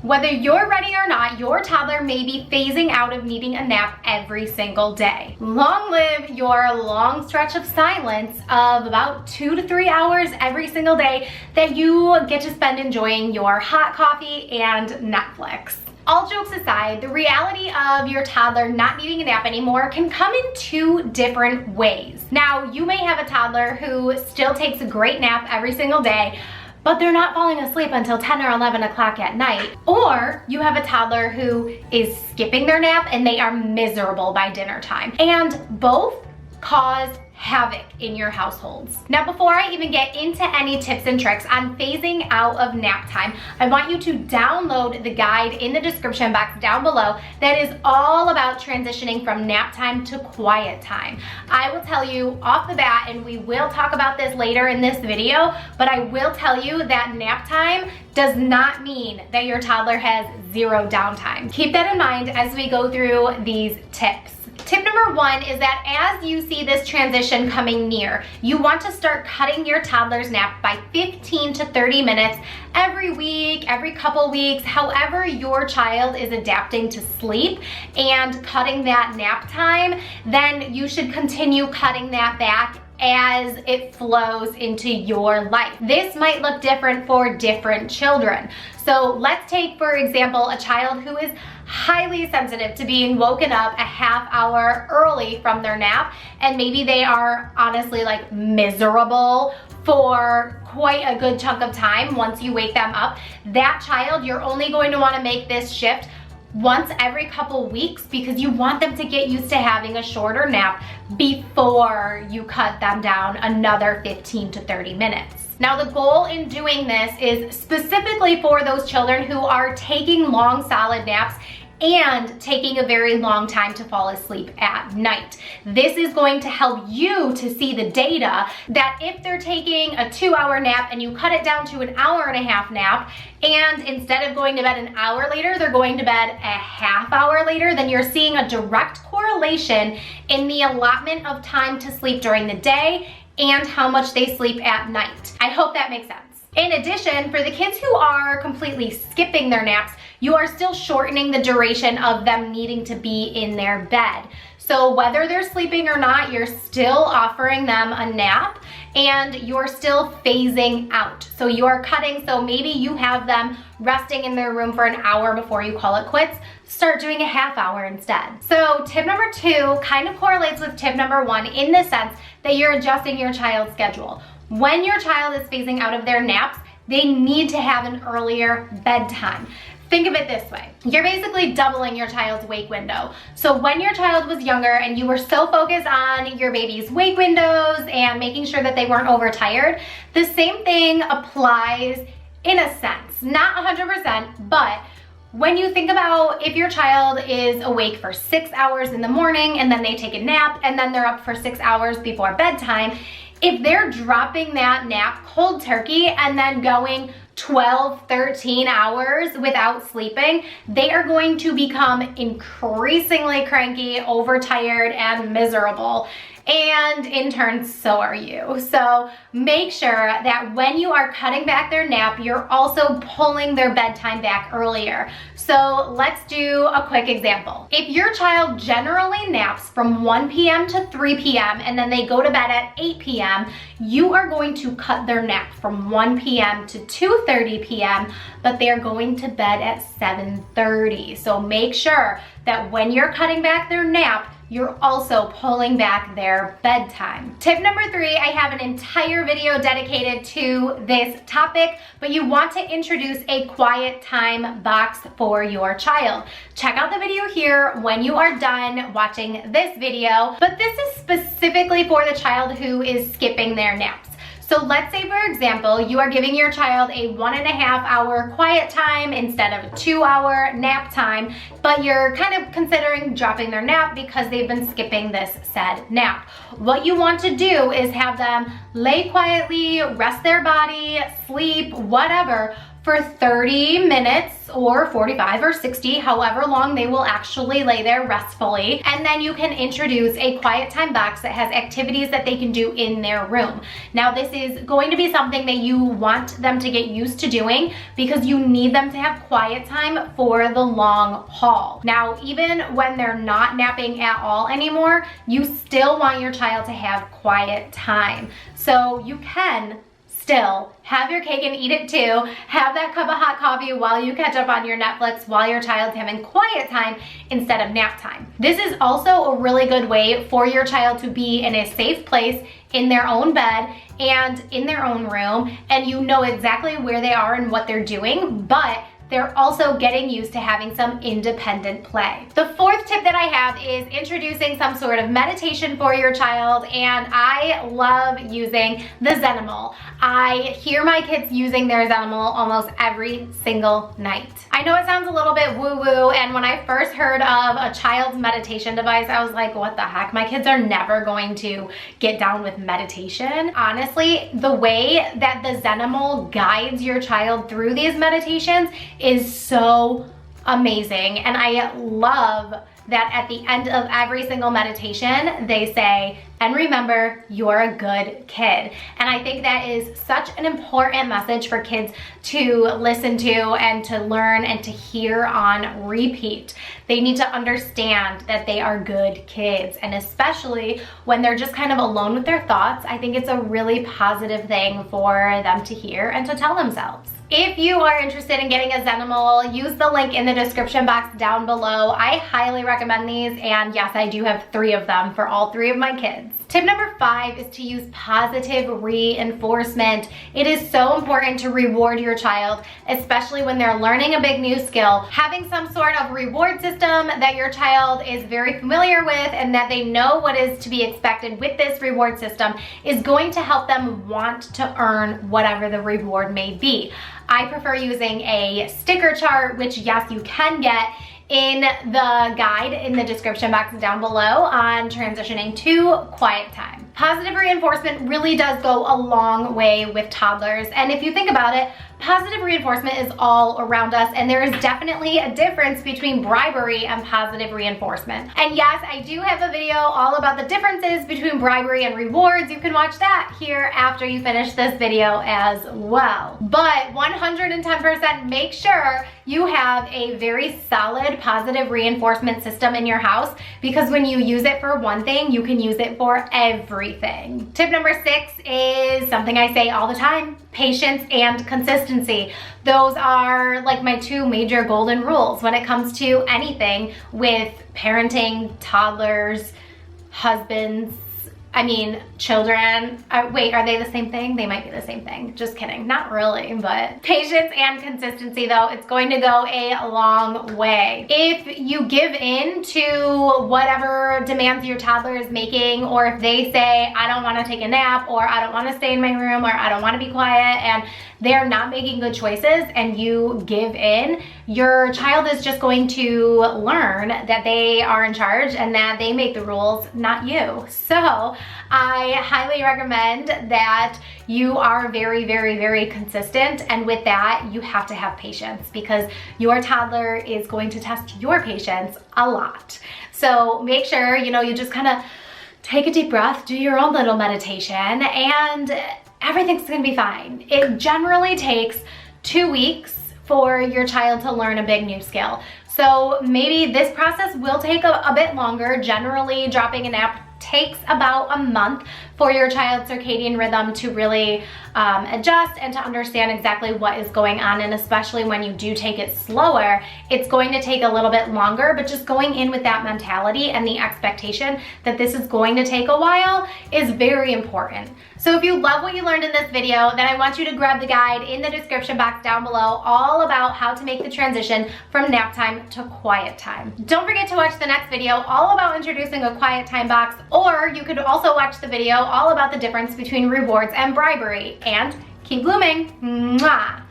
Whether you're ready or not, your toddler may be phasing out of needing a nap every single day. Long live your long stretch of silence of about 2 to 3 hours every single day that you get to spend enjoying your hot coffee and Netflix. All jokes aside, the reality of your toddler not needing a nap anymore can come in 2 different ways. Now, you may have a toddler who still takes a great nap every single day, but they're not falling asleep until 10 or 11 o'clock at night. Or you have a toddler who is skipping their nap and they are miserable by dinner time. And both cause havoc in your households. Now, before I even get into any tips and tricks on phasing out of nap time, I want you to download the guide in the description box down below that is all about transitioning from nap time to quiet time. I will tell you off the bat, and we will talk about this later in this video, but I will tell you that nap time does not mean that your toddler has 0 downtime. Keep that in mind as we go through these tips. Tip number 1 is that as you see this transition coming near, you want to start cutting your toddler's nap by 15 to 30 minutes every week, every couple weeks, however your child is adapting to sleep and cutting that nap time, then you should continue cutting that back as it flows into your life. This might look different for different children. So let's take, for example, a child who is highly sensitive to being woken up a half hour early from their nap, and maybe they are honestly like miserable for quite a good chunk of time once you wake them up. That child, you're only going to want to make this shift once every couple weeks because you want them to get used to having a shorter nap before you cut them down another 15 to 30 minutes. Now, the goal in doing this is specifically for those children who are taking long solid naps and taking a very long time to fall asleep at night. This is going to help you to see the data that if they're taking a 2-hour nap and you cut it down to an hour and a half nap, and instead of going to bed an hour later, they're going to bed a half hour later, then you're seeing a direct correlation in the allotment of time to sleep during the day and how much they sleep at night. I hope that makes sense. In addition, for the kids who are completely skipping their naps, you are still shortening the duration of them needing to be in their bed. So whether they're sleeping or not, you're still offering them a nap and you're still phasing out. So you're cutting, so maybe you have them resting in their room for an hour before you call it quits. Start doing a half hour instead. So tip number 2 kind of correlates with tip number 1 in the sense that you're adjusting your child's schedule. When your child is phasing out of their naps, they need to have an earlier bedtime. Think of it this way. You're basically doubling your child's wake window. So when your child was younger and you were so focused on your baby's wake windows and making sure that they weren't overtired, the same thing applies in a sense. Not 100%, but when you think about if your child is awake for 6 hours in the morning and then they take a nap and then they're up for 6 hours before bedtime, if they're dropping that nap cold turkey and then going 12, 13 hours without sleeping, they are going to become increasingly cranky, overtired, and miserable. And in turn, so are you. So make sure that when you are cutting back their nap, you're also pulling their bedtime back earlier. So let's do a quick example. If your child generally naps from 1 p.m. to 3 p.m. and then they go to bed at 8 p.m., you are going to cut their nap from 1 p.m. to 2:30 p.m., but they're going to bed at 7:30. So make sure that when you're cutting back their nap, you're also pulling back their bedtime. Tip number 3, I have an entire video dedicated to this topic, but you want to introduce a quiet time box for your child. Check out the video here when you are done watching this video, but this is specifically for the child who is skipping their naps. So let's say, for example, you are giving your child a 1.5 hour quiet time instead of a 2-hour nap time, but you're kind of considering dropping their nap because they've been skipping this said nap. What you want to do is have them lay quietly, rest their body, sleep, whatever, for for 30 minutes or 45 or 60, however long they will actually lay there restfully. And then you can introduce a quiet time box that has activities that they can do in their room. Now, this is going to be something that you want them to get used to doing because you need them to have quiet time for the long haul. Now, even when they're not napping at all anymore, you still want your child to have quiet time. So you can still have your cake and eat it too. Have that cup of hot coffee while you catch up on your Netflix while your child's having quiet time instead of nap time. This is also a really good way for your child to be in a safe place in their own bed and in their own room, and you know exactly where they are and what they're doing, but they're also getting used to having some independent play. The fourth tip that I have is introducing some sort of meditation for your child, and I love using the Zenimal. I hear my kids using their Zenimal almost every single night. I know it sounds a little bit woo-woo, and when I first heard of a child's meditation device, I was like, what the heck? My kids are never going to get down with meditation. Honestly, the way that the Zenimal guides your child through these meditations is so amazing, and I love that at the end of every single meditation they say, and remember, you're a good kid. And I think that is such an important message for kids to listen to and to learn and to hear on repeat. They need to understand that they are good kids, and especially when they're just kind of alone with their thoughts, I think it's a really positive thing for them to hear and to tell themselves. If you are interested in getting a Zenimal, use the link in the description box down below. I highly recommend these, and yes, I do have 3 of them for all 3 of my kids. Tip number 5 is to use positive reinforcement. It is so important to reward your child, especially when they're learning a big new skill. Having some sort of reward system that your child is very familiar with and that they know what is to be expected with this reward system is going to help them want to earn whatever the reward may be. I prefer using a sticker chart, which yes, you can get in the guide in the description box down below on transitioning to quiet time. Positive reinforcement really does go a long way with toddlers, and if you think about it, positive reinforcement is all around us, and there is definitely a difference between bribery and positive reinforcement. And yes, I do have a video all about the differences between bribery and rewards. You can watch that here after you finish this video as well. But 110% make sure you have a very solid positive reinforcement system in your house, because when you use it for one thing, you can use it for everything. Tip number 6 is something I say all the time: patience and consistency. Those are like my 2 major golden rules when it comes to anything with parenting, toddlers, husbands, children. Wait, are they the same thing? They might be the same thing. Just kidding. Not really, but patience and consistency, though, it's going to go a long way. If you give in to whatever demands your toddler is making, or if they say, I don't want to take a nap, or I don't want to stay in my room, or I don't want to be quiet, and they're not making good choices, and you give in, your child is just going to learn that they are in charge and that they make the rules, not you. So I highly recommend that you are very, very, very consistent, and with that, you have to have patience, because your toddler is going to test your patience a lot. So make sure, you just kind of take a deep breath, do your own little meditation, and everything's gonna be fine. It generally takes 2 weeks for your child to learn a big new skill. So maybe this process will take a bit longer. Generally, dropping a nap takes about a month for your child's circadian rhythm to really adjust and to understand exactly what is going on. And especially when you do take it slower, it's going to take a little bit longer, but just going in with that mentality and the expectation that this is going to take a while is very important. So if you love what you learned in this video, then I want you to grab the guide in the description box down below, all about how to make the transition from nap time to quiet time. Don't forget to watch the next video all about introducing a quiet time box, or you could also watch the video all about the difference between rewards and bribery. And keep blooming. Mwah.